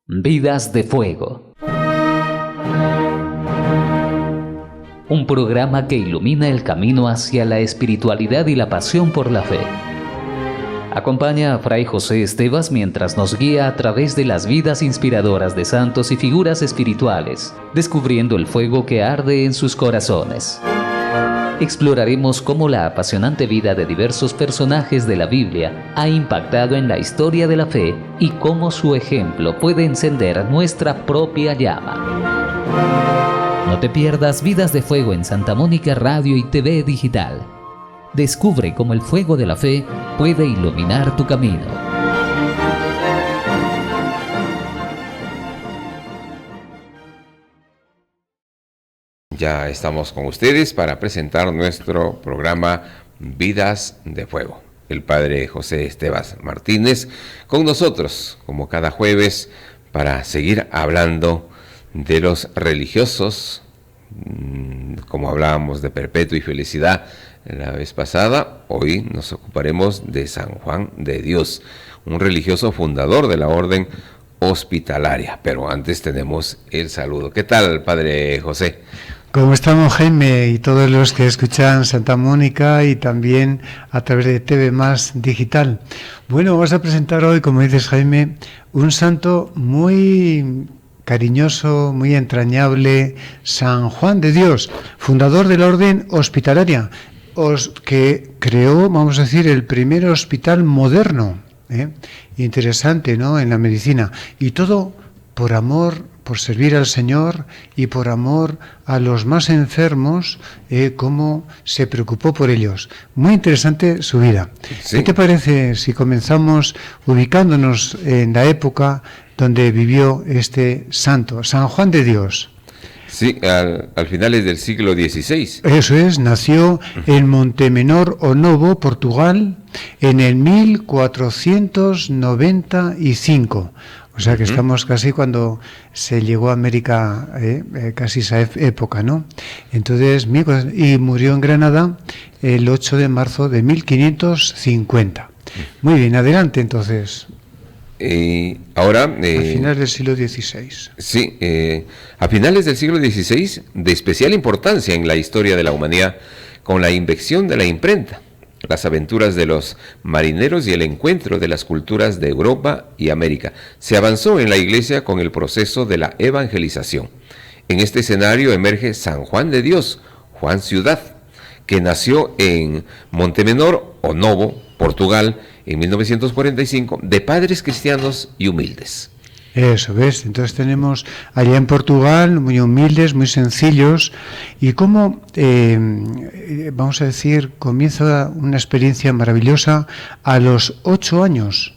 Vidas de Fuego. Un programa que ilumina el camino hacia la espiritualidad y la pasión por la fe. Acompaña a Fray José Estevas mientras nos guía a través de las vidas inspiradoras de santos y figuras espirituales, descubriendo el fuego que arde en sus corazones. Exploraremos cómo la apasionante vida de diversos personajes de la Biblia ha impactado en la historia de la fe y cómo su ejemplo puede encender nuestra propia llama. No te pierdas Vidas de Fuego en Santa Mónica Radio y TV Digital. Descubre cómo el fuego de la fe puede iluminar tu camino. Ya estamos con ustedes para presentar nuestro programa Vidas de Fuego. El padre José Estevas Martínez con nosotros, como cada jueves, para seguir hablando de los religiosos, como hablábamos de perpetua y felicidad la vez pasada. Hoy nos ocuparemos de San Juan de Dios, un religioso fundador de la orden hospitalaria. Pero antes tenemos el saludo. ¿Qué tal, padre José? ¿Cómo estamos, Jaime, y todos los que escuchan Santa Mónica y también a través de TV Más Digital? Bueno, vamos a presentar hoy, como dices, Jaime, un santo muy cariñoso, muy entrañable, San Juan de Dios, fundador de la orden hospitalaria, que creó, vamos a decir, el primer hospital moderno, interesante, ¿no?, en la medicina, y todo por amor, por servir al Señor y por amor a los más enfermos, cómo se preocupó por ellos. Muy interesante su vida. Sí. ¿Qué te parece si comenzamos ubicándonos en la época donde vivió este santo, San Juan de Dios? Sí, al finales del siglo XVI. Eso es, nació en Montemenor Onovo, Portugal, en el 1495. O sea que estamos casi cuando se llegó a América, casi esa época, ¿no? Entonces, y murió en Granada el 8 de marzo de 1550. Muy bien, adelante entonces. Ahora... a finales del siglo XVI. Sí, a finales del siglo XVI, de especial importancia en la historia de la humanidad, con la invención de la imprenta, las aventuras de los marineros y el encuentro de las culturas de Europa y América. Se avanzó en la Iglesia con el proceso de la evangelización. En este escenario emerge San Juan de Dios, Juan Ciudad, que nació en Montemenor Onovo, Portugal, en 1945, de padres cristianos y humildes. Eso, ¿ves? Entonces tenemos allá en Portugal, muy humildes, muy sencillos, y cómo, vamos a decir, comienza una experiencia maravillosa a los 8 años,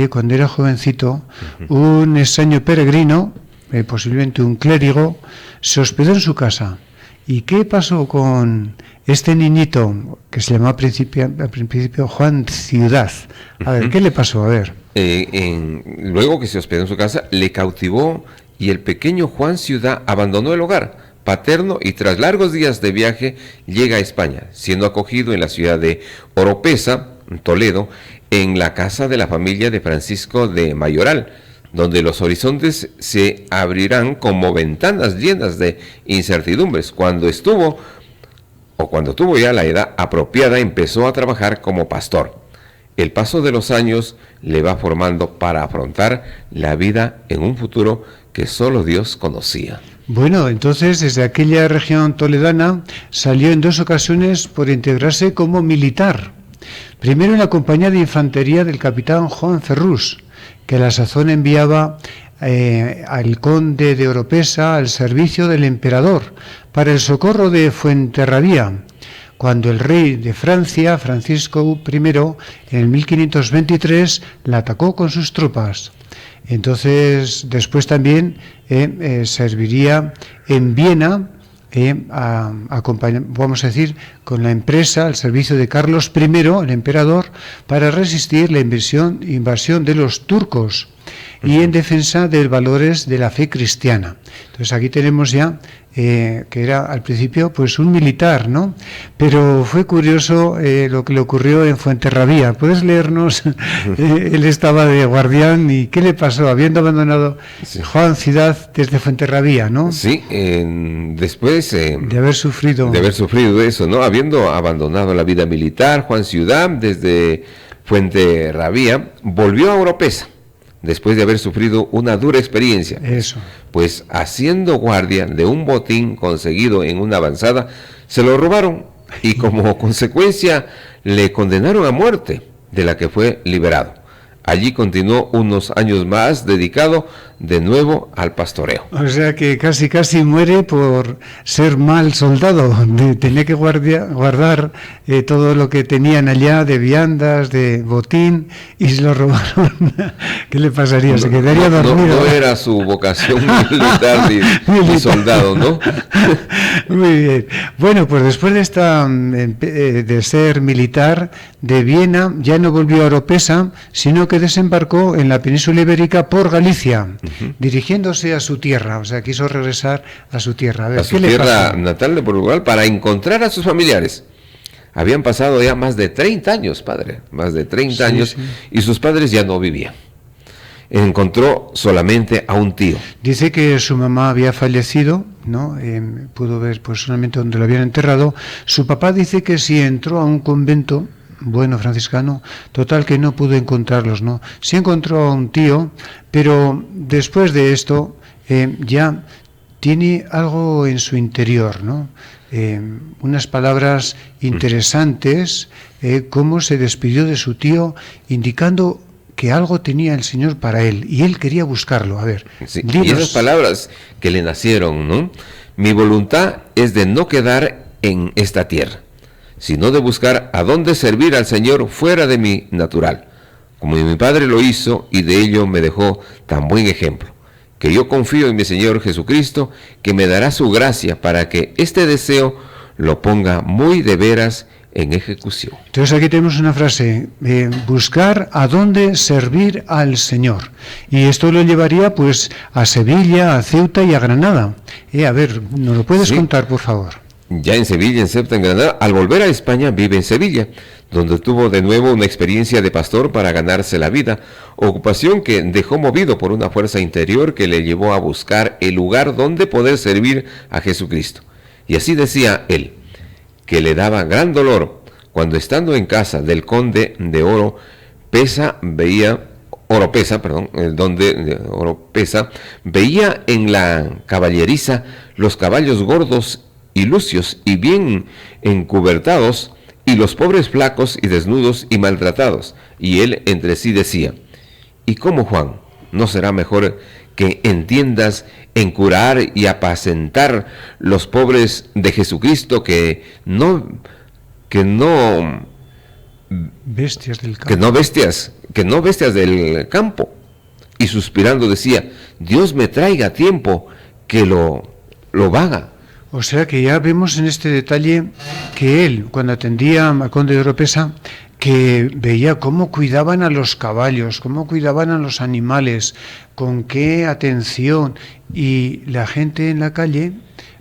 cuando era jovencito. Un extraño peregrino, posiblemente un clérigo, se hospedó en su casa. ¿Y qué pasó con este niñito que se llamaba al principio Juan Ciudad? A ver, ¿qué le pasó? A ver. Luego que se hospedó en su casa, le cautivó y el pequeño Juan Ciudad abandonó el hogar paterno y tras largos días de viaje llega a España, siendo acogido en la ciudad de Oropesa, Toledo, en la casa de la familia de Francisco de Mayoral, donde los horizontes se abrirán como ventanas llenas de incertidumbres. Cuando tuvo ya la edad apropiada, empezó a trabajar como pastor. El paso de los años le va formando para afrontar la vida en un futuro que solo Dios conocía. Bueno, entonces desde aquella región toledana salió en 2 ocasiones por integrarse como militar. Primero en la compañía de infantería del capitán Juan Ferrús, que a la sazón enviaba al conde de Oropesa al servicio del emperador para el socorro de Fuenterrabía, cuando el rey de Francia, Francisco I, en el 1523, la atacó con sus tropas. Entonces, después también serviría en Viena, vamos a decir, con la empresa al servicio de Carlos I, el emperador, para resistir la invasión de los turcos. y en defensa de valores de la fe cristiana. Entonces aquí tenemos ya que era al principio pues un militar, ¿no? Pero fue curioso lo que le ocurrió en Fuenterrabía. ¿Puedes leernos? Él estaba de guardián y ¿qué le pasó? Habiendo abandonado Juan ciudad desde Fuenterrabía, ¿no? Sí, después de haber sufrido eso, ¿no? Habiendo abandonado la vida militar, Juan Ciudad desde Fuenterrabía volvió a Oropesa, después de haber sufrido una dura experiencia. Eso. Pues haciendo guardia de un botín conseguido en una avanzada, se lo robaron y como consecuencia le condenaron a muerte, de la que fue liberado. Allí continuó unos años más dedicado de nuevo al pastoreo. O sea que casi muere por ser mal soldado. Tenía que guardar todo lo que tenían allá de viandas, de botín, y se lo robaron. ¿Qué le pasaría? Se quedaría dormido. No era su vocación militar ni soldado, ¿no? Muy bien. Bueno, pues después de ser militar de Viena, ya no volvió a Oropesa, sino que desembarcó en la península ibérica por Galicia, dirigiéndose a su tierra. O sea, quiso regresar a su tierra. A ver, a su tierra natal de Portugal para encontrar a sus familiares. Habían pasado ya más de 30 años, padre, más de 30 años, sí. Y sus padres ya no vivían. Encontró solamente a un tío. Dice que su mamá había fallecido, ¿no? Pudo ver pues solamente donde lo habían enterrado. Su papá dice que si entró a un convento, bueno, franciscano, total que no pudo encontrarlos, ¿no? Sí encontró a un tío, pero después de esto ya tiene algo en su interior, ¿no? Unas palabras interesantes, cómo se despidió de su tío, indicando que algo tenía el Señor para él, y él quería buscarlo. A ver, sí, y esas palabras que le nacieron, ¿no? Mi voluntad es de no quedar en esta tierra, sino de buscar a dónde servir al Señor fuera de mi natural, como mi padre lo hizo, y de ello me dejó tan buen ejemplo, que yo confío en mi Señor Jesucristo, que me dará su gracia para que este deseo lo ponga muy de veras en ejecución. Entonces aquí tenemos una frase, buscar a dónde servir al Señor, y esto lo llevaría pues a Sevilla, a Ceuta y a Granada. A ver, ¿nos lo puedes contar, por favor? Ya en Sevilla, en Ceuta, en Granada, al volver a España vive en Sevilla, donde tuvo de nuevo una experiencia de pastor para ganarse la vida, ocupación que dejó movido por una fuerza interior que le llevó a buscar el lugar donde poder servir a Jesucristo. Y así decía él, que le daba gran dolor cuando estando en casa del conde de Oropesa, veía en la caballeriza los caballos gordos y lucios y bien encubertados, y los pobres flacos y desnudos y maltratados. Y él entre sí decía, ¿y cómo, Juan, no será mejor que entiendas en curar y apacentar los pobres de Jesucristo que no bestias del campo? que no bestias del campo? Y suspirando decía, Dios me traiga tiempo que lo vaga. O sea que ya vemos en este detalle que él, cuando atendía al conde de Oropesa, que veía cómo cuidaban a los caballos, cómo cuidaban a los animales, con qué atención, y la gente en la calle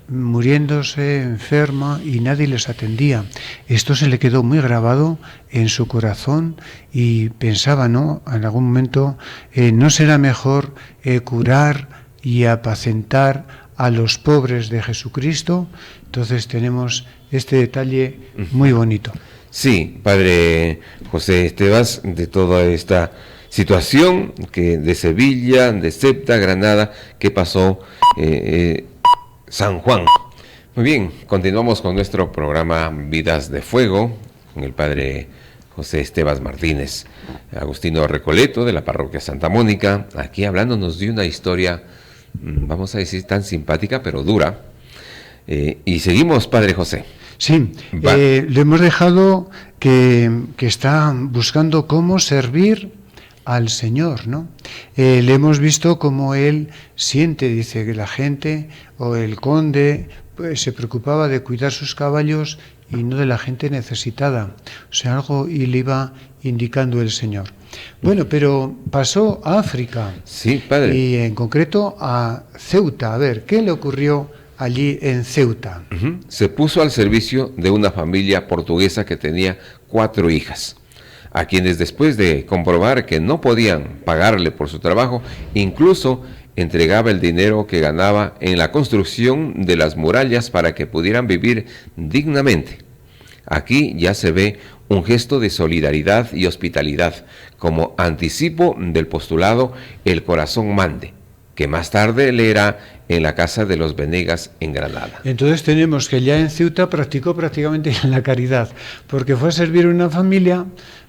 muriéndose enferma y nadie les atendía. Esto se le quedó muy grabado en su corazón y pensaba, ¿no?, en algún momento, ¿no será mejor curar y apacentar a los pobres de Jesucristo? Entonces tenemos este detalle muy bonito. Sí, padre José Estevas, de toda esta situación que de Sevilla, de Ceuta, Granada, que pasó San Juan. Muy bien, continuamos con nuestro programa Vidas de Fuego, con el padre José Estevas Martínez, agustino Recoleto, de la parroquia Santa Mónica, aquí hablándonos de una historia, vamos a decir, tan simpática, pero dura. Y seguimos, padre José. Sí, le hemos dejado que está buscando cómo servir al Señor, ¿no? Le hemos visto cómo él siente, dice, que la gente o el conde pues, se preocupaba de cuidar sus caballos y no de la gente necesitada. O sea, algo y le iba indicando el Señor. Bueno, pero pasó a África. Sí, padre. Y en concreto a Ceuta. A ver, ¿qué le ocurrió allí en Ceuta? Se puso al servicio de una familia portuguesa que tenía 4 hijas, a quienes después de comprobar que no podían pagarle por su trabajo, incluso entregaba el dinero que ganaba en la construcción de las murallas para que pudieran vivir dignamente. Aquí ya se ve un gesto de solidaridad y hospitalidad como anticipo del postulado El corazón mande, que más tarde leerá en la casa de los Venegas en Granada. Entonces tenemos que ya en Ceuta practicó prácticamente la caridad, porque fue a servir a una familia,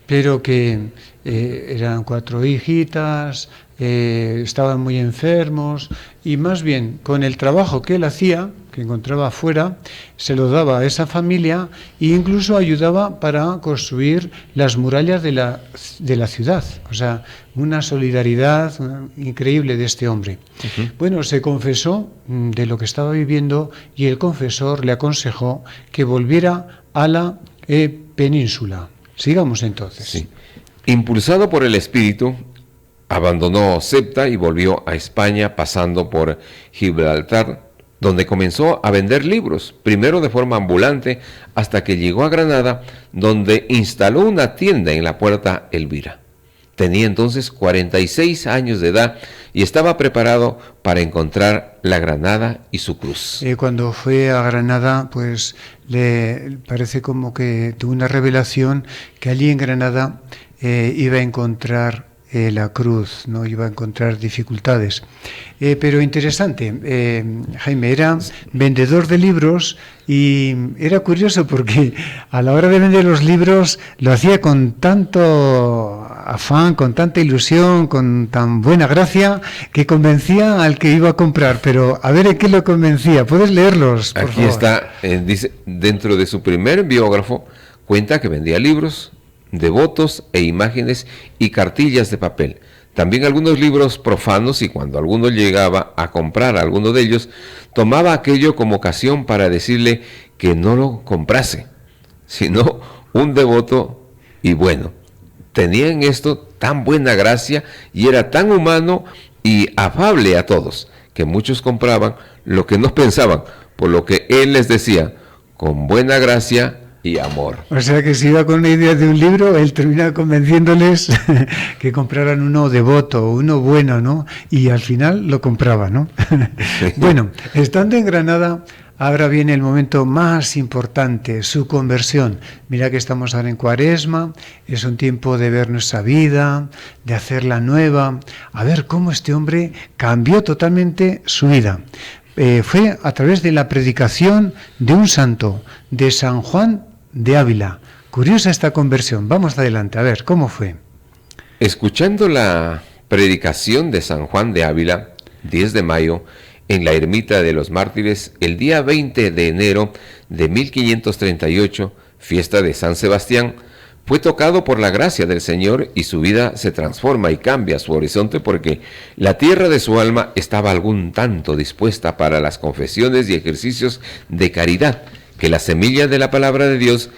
pero que eran 4 hijitas, estaban muy enfermos, y más bien con el trabajo que él hacía, que encontraba afuera, se lo daba a esa familia e incluso ayudaba para construir las murallas de la ciudad. O sea, una solidaridad increíble de este hombre. Bueno, se confesó de lo que estaba viviendo y el confesor le aconsejó que volviera a la península. Sigamos entonces. Sí. Impulsado por el Espíritu, abandonó Ceuta y volvió a España pasando por Gibraltar, donde comenzó a vender libros, primero de forma ambulante, hasta que llegó a Granada, donde instaló una tienda en la Puerta Elvira. Tenía entonces 46 años de edad y estaba preparado para encontrar la Granada y su cruz. Cuando fue a Granada, pues le parece como que tuvo una revelación que allí en Granada iba a encontrar la cruz, no iba a encontrar dificultades. Pero interesante, Jaime, era vendedor de libros y era curioso porque a la hora de vender los libros lo hacía con tanto afán, con tanta ilusión, con tan buena gracia, que convencía al que iba a comprar. Pero a ver en qué lo convencía. ¿Puedes leerlos, por Aquí favor? está, dice, dentro de su primer biógrafo, cuenta que vendía libros, devotos e imágenes y cartillas de papel. También algunos libros profanos, y cuando alguno llegaba a comprar alguno de ellos, tomaba aquello como ocasión para decirle que no lo comprase, sino un devoto y bueno. Tenía en esto tan buena gracia y era tan humano y afable a todos, que muchos compraban lo que no pensaban, por lo que él les decía, con buena gracia y amor. O sea que si iba con una idea de un libro, él terminaba convenciéndoles que compraran uno devoto, uno bueno, ¿no? Y al final lo compraba, ¿no? Bueno, estando en Granada, ahora viene el momento más importante, su conversión. Mira que estamos ahora en Cuaresma, es un tiempo de ver nuestra vida, de hacerla nueva, a ver cómo este hombre cambió totalmente su vida. Fue a través de la predicación de un santo, de San Juan de Ávila. Curiosa esta conversión. Vamos adelante, a ver, ¿cómo fue? Escuchando la predicación de San Juan de Ávila, 10 de mayo, en la ermita de los mártires, el día 20 de enero de 1538, fiesta de San Sebastián, fue tocado por la gracia del Señor y su vida se transforma y cambia su horizonte porque la tierra de su alma estaba algún tanto dispuesta para las confesiones y ejercicios de caridad que la semilla de la palabra de Dios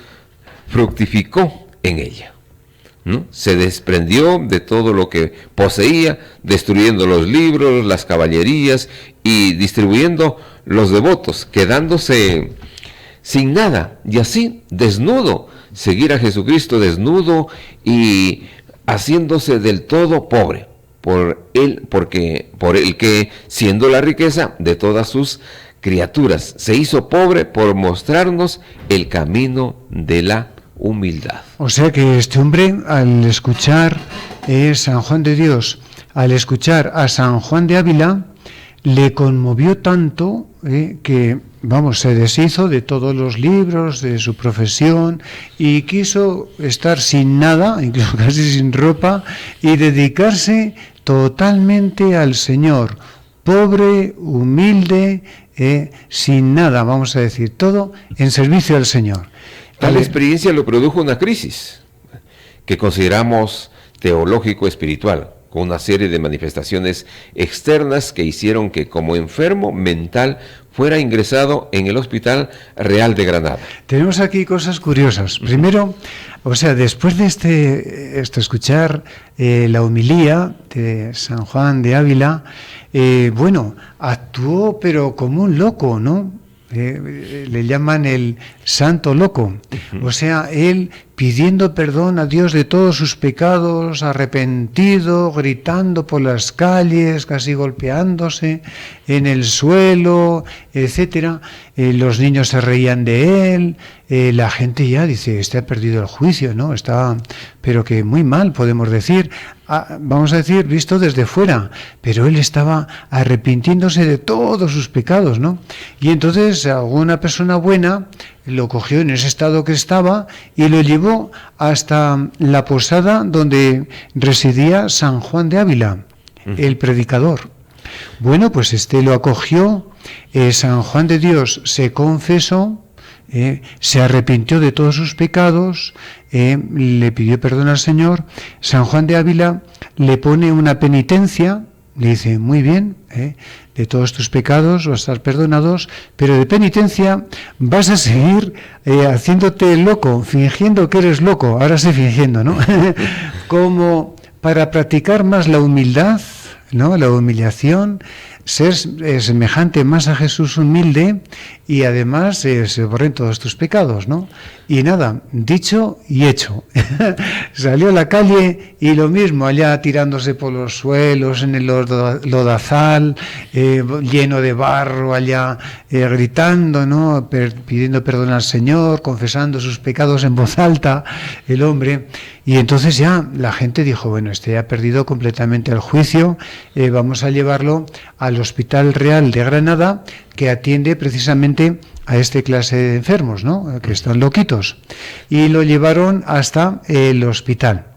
fructificó en ella, ¿no? Se desprendió de todo lo que poseía, destruyendo los libros, las caballerías y distribuyendo los devotos, quedándose sin nada y así desnudo, seguir a Jesucristo desnudo y haciéndose del todo pobre por el que, siendo la riqueza de todas sus criaturas, se hizo pobre por mostrarnos el camino de la humildad. O sea que este hombre, al escuchar San Juan de Dios, al escuchar a San Juan de Ávila, le conmovió tanto que, vamos, se deshizo de todos los libros, de su profesión, y quiso estar sin nada, incluso casi sin ropa, y dedicarse totalmente al Señor, pobre, humilde, sin nada, vamos a decir, todo en servicio al Señor. Tal experiencia lo produjo una crisis que consideramos teológico-espiritual, con una serie de manifestaciones externas que hicieron que como enfermo mental fuera ingresado en el Hospital Real de Granada. Tenemos aquí cosas curiosas. Primero, o sea, después de escuchar la homilía de San Juan de Ávila, bueno, actuó pero como un loco, ¿no? Le llaman el santo loco. O sea, él pidiendo perdón a Dios de todos sus pecados, arrepentido, gritando por las calles, casi golpeándose en el suelo, etcétera. Los niños se reían de él, la gente ya dice, este ha perdido el juicio, ¿no? Está, pero que muy mal, podemos decir, vamos a decir, visto desde fuera, pero él estaba arrepintiéndose de todos sus pecados, ¿no? Y entonces alguna persona buena lo cogió en ese estado que estaba y lo llevó hasta la posada donde residía San Juan de Ávila, el predicador. Bueno, pues este lo acogió, San Juan de Dios se confesó, se arrepintió de todos sus pecados, le pidió perdón al Señor. San Juan de Ávila le pone una penitencia, le dice, muy bien, de todos tus pecados vas a estar perdonados, pero de penitencia vas a seguir haciéndote loco, fingiendo que eres loco, ahora sí fingiendo, ¿no? Como para practicar más la humildad, ¿no? La humillación, ser semejante más a Jesús humilde y además se borren todos tus pecados, ¿no? Y nada, dicho y hecho. Salió a la calle y lo mismo, allá tirándose por los suelos, en el lodazal, lleno de barro, allá gritando, ¿no? Pidiendo perdón al Señor, confesando sus pecados en voz alta, el hombre. Y entonces ya la gente dijo, bueno, este ha perdido completamente el juicio, vamos a llevarlo al Hospital Real de Granada, que atiende precisamente a este clase de enfermos, ¿no? Que están loquitos. Y lo llevaron hasta el hospital.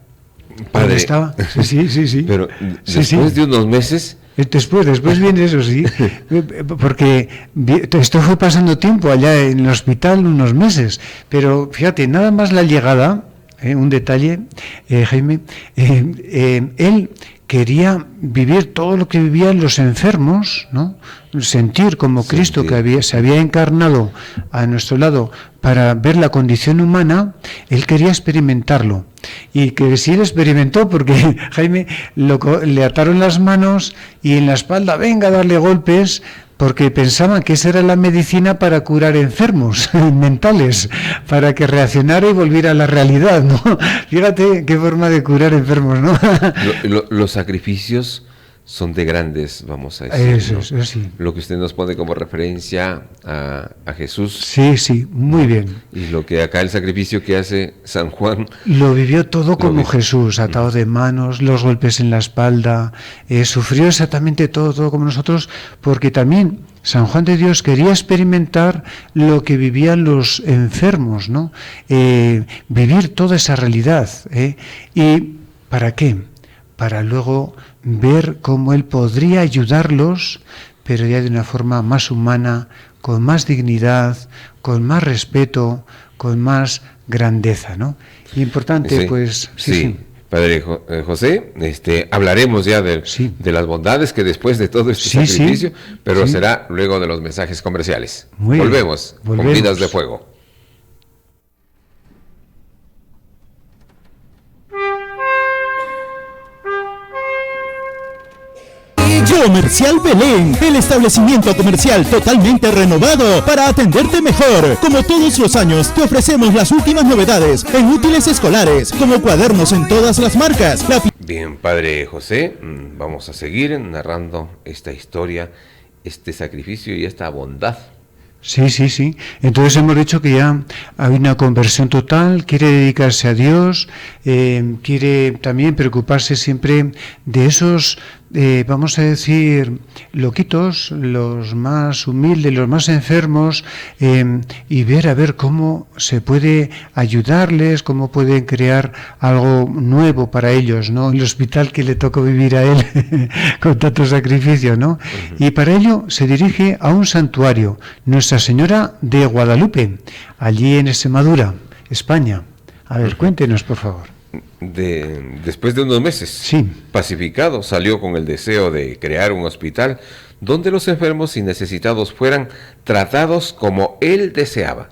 Padre, estaba? Sí. Pero después de unos meses... Después viene eso, sí, porque esto fue pasando tiempo allá en el hospital, unos meses, pero fíjate, nada más la llegada, un detalle, Jaime, él quería vivir todo lo que vivían los enfermos, ¿no? Sentir como Cristo que se había encarnado a nuestro lado para ver la condición humana, él quería experimentarlo. Y que sí lo experimentó porque Jaime le ataron las manos y en la espalda, venga a darle golpes, porque pensaban que esa era la medicina para curar enfermos mentales, para que reaccionara y volviera a la realidad, ¿no? Fíjate qué forma de curar enfermos, ¿no? Los sacrificios son de grandes, vamos a decir. Eso sí. Lo que usted nos pone como referencia a Jesús. Sí, muy bien. Y lo que acá el sacrificio que hace San Juan. Lo vivió todo como Jesús, atado de manos, los golpes en la espalda, sufrió exactamente todo como nosotros, porque también San Juan de Dios quería experimentar lo que vivían los enfermos, ¿no? Vivir toda esa realidad. ¿Y para qué? Para luego ver cómo él podría ayudarlos, pero ya de una forma más humana, con más dignidad, con más respeto, con más grandeza, ¿no? Importante, sí, pues... Sí. Padre José, hablaremos ya de las bondades que después de todo este sacrificio, pero será luego de los mensajes comerciales. Volvemos con Vidas de Fuego. Comercial Belén, el establecimiento comercial totalmente renovado para atenderte mejor. Como todos los años, te ofrecemos las últimas novedades en útiles escolares, como cuadernos en todas las marcas. Bien, Padre José, vamos a seguir narrando esta historia, este sacrificio y esta bondad. Sí. Entonces hemos dicho que ya hay una conversión total, quiere dedicarse a Dios, quiere también preocuparse siempre de esos, vamos a decir, loquitos, los más humildes, los más enfermos, y ver a ver cómo se puede ayudarles, cómo pueden crear algo nuevo para ellos, ¿no? El hospital que le tocó vivir a él con tanto sacrificio, ¿no? Y para ello se dirige a un santuario, Nuestra Señora de Guadalupe, allí en Extremadura, España. A ver, cuéntenos, por favor. después de unos meses, Sí. pacificado, salió con el deseo de crear un hospital donde los enfermos y necesitados fueran tratados como él deseaba.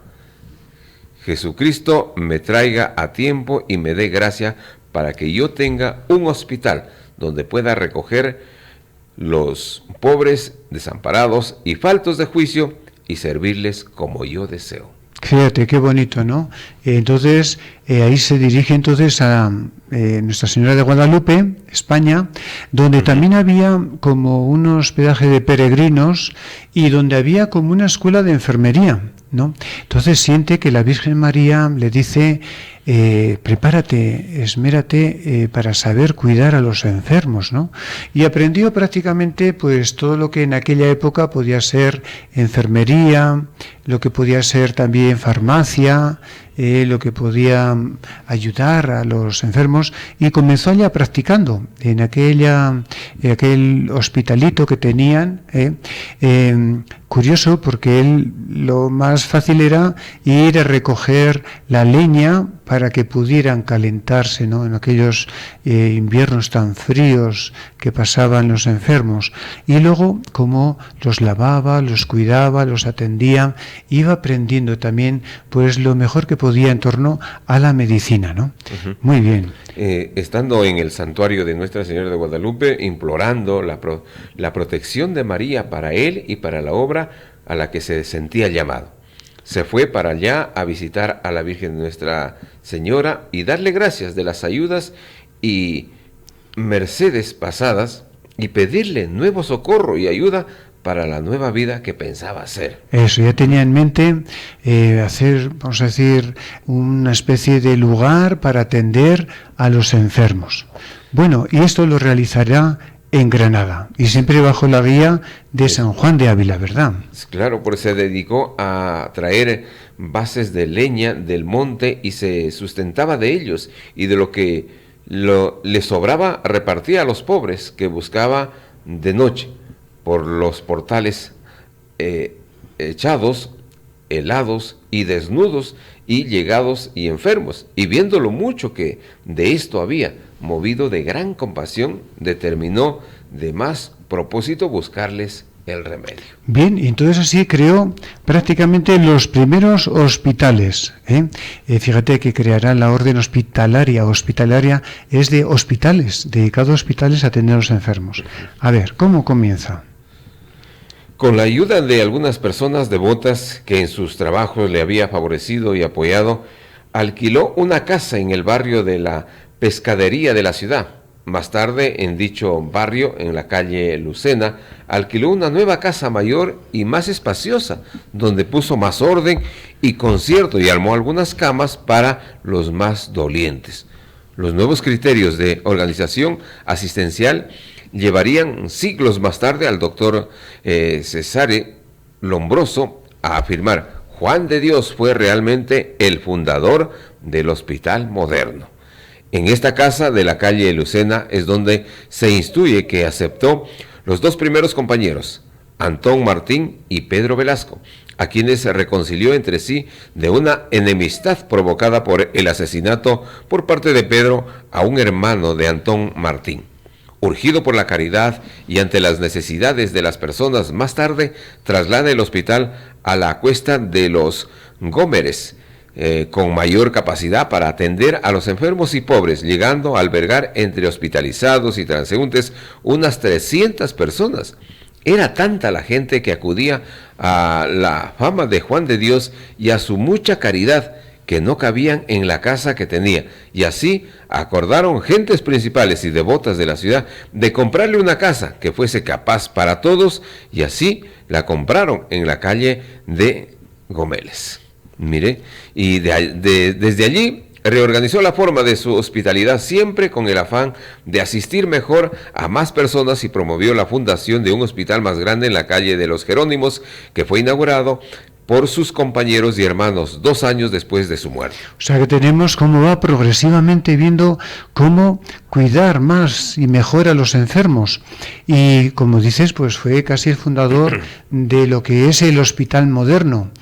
Jesucristo me traiga a tiempo y me dé gracia para que yo tenga un hospital donde pueda recoger los pobres, desamparados y faltos de juicio y servirles como yo deseo. Fíjate, qué bonito, ¿no? Entonces, ahí se dirige entonces a Nuestra Señora de Guadalupe, España, donde también había como un hospedaje de peregrinos y donde había como una escuela de enfermería, ¿no? Entonces siente que la Virgen María le dice, prepárate, esmérate para saber cuidar a los enfermos, ¿no? Y aprendió prácticamente pues todo lo que en aquella época podía ser enfermería, lo que podía ser también farmacia, lo que podía ayudar a los enfermos, y comenzó allá practicando en aquel hospitalito que tenían. Curioso, porque él lo más fácil era ir a recoger la leña para que pudieran calentarse, ¿no?, en aquellos inviernos tan fríos que pasaban los enfermos. Y luego, como los lavaba, los cuidaba, los atendía, iba aprendiendo también pues lo mejor que podía en torno a la medicina, ¿no? Uh-huh. Muy bien. Estando en el santuario de Nuestra Señora de Guadalupe, implorando la protección de María para él y para la obra a la que se sentía llamado. Se fue para allá a visitar a la Virgen de Nuestra Señora y darle gracias de las ayudas y mercedes pasadas y pedirle nuevo socorro y ayuda para la nueva vida que pensaba hacer. Eso, ya tenía en mente hacer, vamos a decir, una especie de lugar para atender a los enfermos. Bueno, y esto lo realizará en Granada, y siempre bajo la guía de San Juan de Ávila, ¿verdad? Claro, porque se dedicó a traer bases de leña del monte y se sustentaba de ellos, y de lo que le sobraba repartía a los pobres que buscaba de noche por los portales echados, helados y desnudos y llegados y enfermos, y viendo lo mucho que de esto había, movido de gran compasión, determinó de más propósito buscarles el remedio. Bien, y entonces así creó prácticamente los primeros hospitales. Fíjate que creará la orden hospitalaria. Hospitalaria es de hospitales, dedicado a hospitales a atender a los enfermos. A ver, ¿cómo comienza? Con la ayuda de algunas personas devotas que en sus trabajos le había favorecido y apoyado, alquiló una casa en el barrio de la Pescadería de la ciudad. Más tarde, en dicho barrio, en la calle Lucena, alquiló una nueva casa mayor y más espaciosa, donde puso más orden y concierto y armó algunas camas para los más dolientes. Los nuevos criterios de organización asistencial llevarían siglos más tarde al doctor Cesare Lombroso a afirmar: Juan de Dios fue realmente el fundador del hospital moderno. En esta casa de la calle Lucena es donde se instruye que aceptó los dos primeros compañeros, Antón Martín y Pedro Velasco, a quienes se reconcilió entre sí de una enemistad provocada por el asesinato por parte de Pedro a un hermano de Antón Martín. Urgido por la caridad y ante las necesidades de las personas, más tarde traslada el hospital a la Cuesta de los Gómeres, con mayor capacidad para atender a los enfermos y pobres, llegando a albergar entre hospitalizados y transeúntes unas 300 personas. Era tanta la gente que acudía a la fama de Juan de Dios y a su mucha caridad que no cabían en la casa que tenía, y así acordaron gentes principales y devotas de la ciudad de comprarle una casa que fuese capaz para todos, y así la compraron en la calle de Gómeles. Mire, y desde allí reorganizó la forma de su hospitalidad, siempre con el afán de asistir mejor a más personas, y promovió la fundación de un hospital más grande en la calle de los Jerónimos, que fue inaugurado por sus compañeros y hermanos 2 años después de su muerte. O sea que tenemos cómo va progresivamente viendo cómo cuidar más y mejor a los enfermos. Y como dices, pues fue casi el fundador de lo que es el hospital moderno,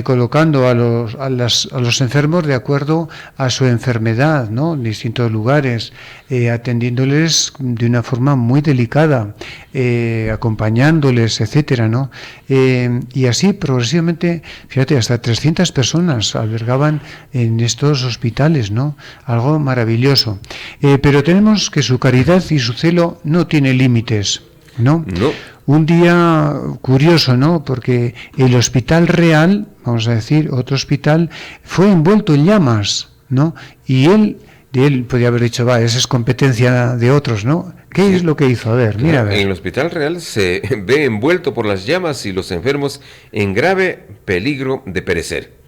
colocando a los enfermos de acuerdo a su enfermedad, ¿no? En distintos lugares, atendiéndoles de una forma muy delicada, acompañándoles, etcétera, ¿no? Y así progresivamente, fíjate, hasta 300 personas albergaban en estos hospitales, ¿no? Algo maravilloso. Pero tenemos que su caridad y su celo no tiene límites, ¿no? No. Un día curioso, ¿no? Porque el Hospital Real, vamos a decir, otro hospital, fue envuelto en llamas, ¿no? Y él podría haber dicho, va, esa es competencia de otros, ¿no? ¿Qué es lo que hizo? A ver, mira, a ver. En el Hospital Real se ve envuelto por las llamas y los enfermos en grave peligro de perecer.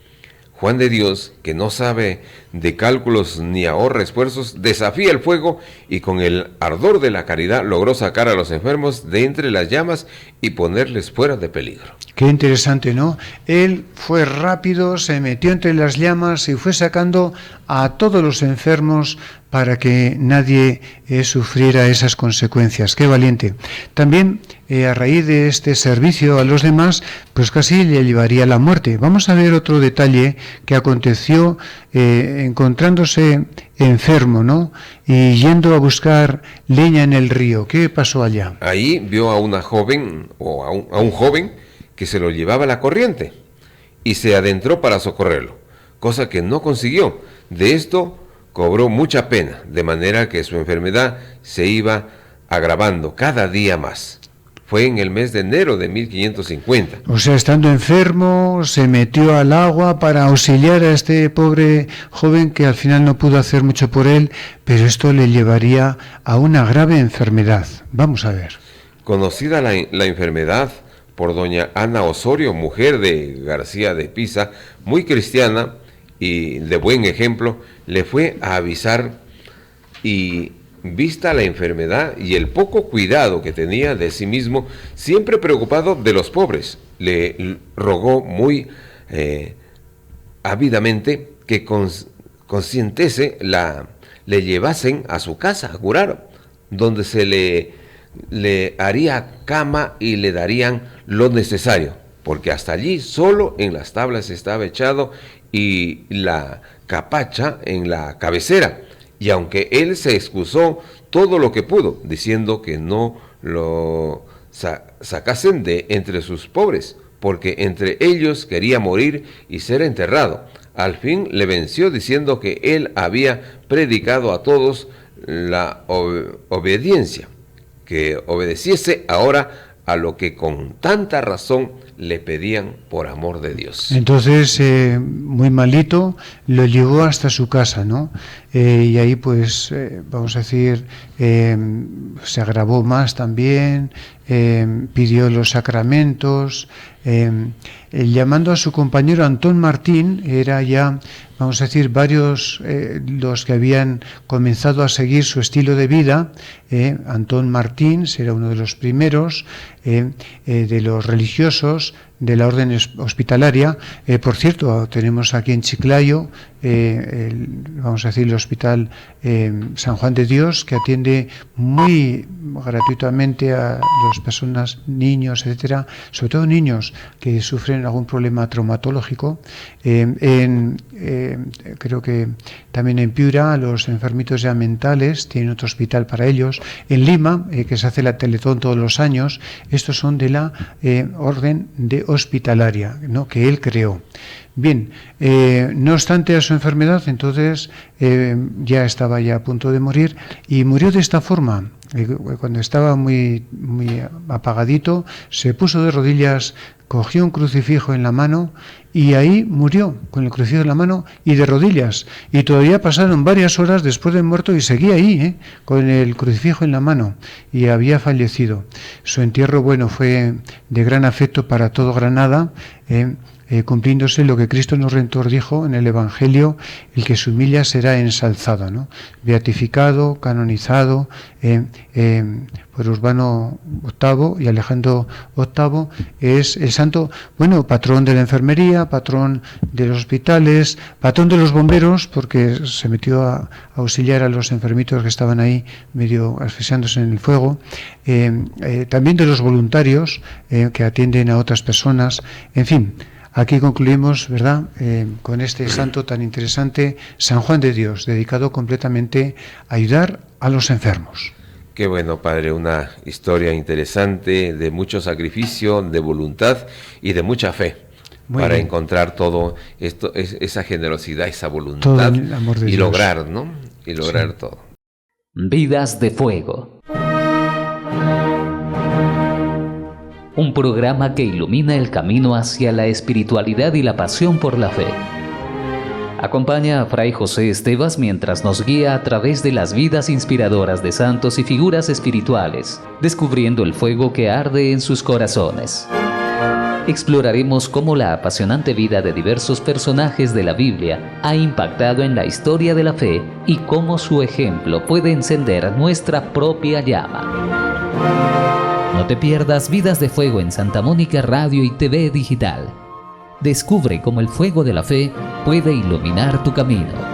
Juan de Dios, que no sabe de cálculos ni ahorra esfuerzos, desafía el fuego y con el ardor de la caridad logró sacar a los enfermos de entre las llamas y ponerles fuera de peligro. Qué interesante, ¿no? Él fue rápido, se metió entre las llamas y fue sacando a todos los enfermos para que nadie sufriera esas consecuencias. Qué valiente. También, a raíz de este servicio a los demás, pues casi le llevaría a la muerte. Vamos a ver otro detalle que aconteció encontrándose enfermo, ¿no? Y yendo a buscar leña en el río. ¿Qué pasó allá? Ahí vio a una joven, o a un joven, que se lo llevaba la corriente, y se adentró para socorrerlo, cosa que no consiguió. De esto cobró mucha pena, de manera que su enfermedad se iba agravando cada día más. Fue en el mes de enero de 1550. O sea, estando enfermo, se metió al agua para auxiliar a este pobre joven que al final no pudo hacer mucho por él, pero esto le llevaría a una grave enfermedad. Vamos a ver. Conocida la enfermedad por doña Ana Osorio, mujer de García de Pisa, muy cristiana y de buen ejemplo, le fue a avisar, y vista la enfermedad y el poco cuidado que tenía de sí mismo, siempre preocupado de los pobres, le rogó muy ávidamente que conscientese le llevasen a su casa a curar, donde se le haría cama y le darían lo necesario, porque hasta allí solo en las tablas estaba echado y la capacha en la cabecera. Y aunque él se excusó todo lo que pudo, diciendo que no lo sacasen de entre sus pobres, porque entre ellos quería morir y ser enterrado, al fin le venció diciendo que él había predicado a todos la obediencia, que obedeciese ahora a lo que con tanta razón le pedían por amor de Dios. Entonces, muy malito, lo llevó hasta su casa, ¿no? Y ahí, pues, vamos a decir, se agravó más también, pidió los sacramentos, llamando a su compañero Antón Martín. Era ya, vamos a decir, varios los que habían comenzado a seguir su estilo de vida. Antón Martín será uno de los primeros de los religiosos de la orden hospitalaria. Por cierto, tenemos aquí en Chiclayo, vamos a decir, el Hospital San Juan de Dios, que atiende muy gratuitamente a las personas, niños, etcétera, sobre todo niños que sufren algún problema traumatológico. Creo que también en Piura, a los enfermitos ya mentales, tienen otro hospital para ellos. En Lima, que se hace la Teletón todos los años, estos son de la orden de hospitalaria, ¿no?, que él creó. Bien, no obstante a su enfermedad, entonces ya estaba ya a punto de morir, y murió de esta forma. Cuando estaba muy apagadito, se puso de rodillas, cogió un crucifijo en la mano y ahí murió con el crucifijo en la mano y de rodillas. Y todavía pasaron varias horas después de muerto y seguía ahí, con el crucifijo en la mano, y había fallecido. Su entierro, bueno, fue de gran afecto para todo Granada. cumpliéndose lo que Cristo nos Redentor dijo en el Evangelio: el que se humilla será ensalzado, ¿no? Beatificado, canonizado por Urbano VIII y Alejandro VIII, es el santo, bueno, patrón de la enfermería, patrón de los hospitales, patrón de los bomberos, porque se metió a auxiliar a los enfermitos que estaban ahí medio asfixiándose en el fuego, también de los voluntarios que atienden a otras personas, en fin. Aquí concluimos, ¿verdad?, con este santo tan interesante, San Juan de Dios, dedicado completamente a ayudar a los enfermos. Qué bueno, padre, una historia interesante, de mucho sacrificio, de voluntad y de mucha fe. Muy para bien. Encontrar todo esto, esa generosidad, esa voluntad, todo el amor de Dios. Lograr, ¿no? Y lograr todo. Vidas de Fuego. Un programa que ilumina el camino hacia la espiritualidad y la pasión por la fe. Acompaña a Fray José Estevas mientras nos guía a través de las vidas inspiradoras de santos y figuras espirituales, descubriendo el fuego que arde en sus corazones. Exploraremos cómo la apasionante vida de diversos personajes de la Biblia ha impactado en la historia de la fe y cómo su ejemplo puede encender nuestra propia llama. No te pierdas Vidas de Fuego en Santa Mónica Radio y TV Digital. Descubre cómo el fuego de la fe puede iluminar tu camino.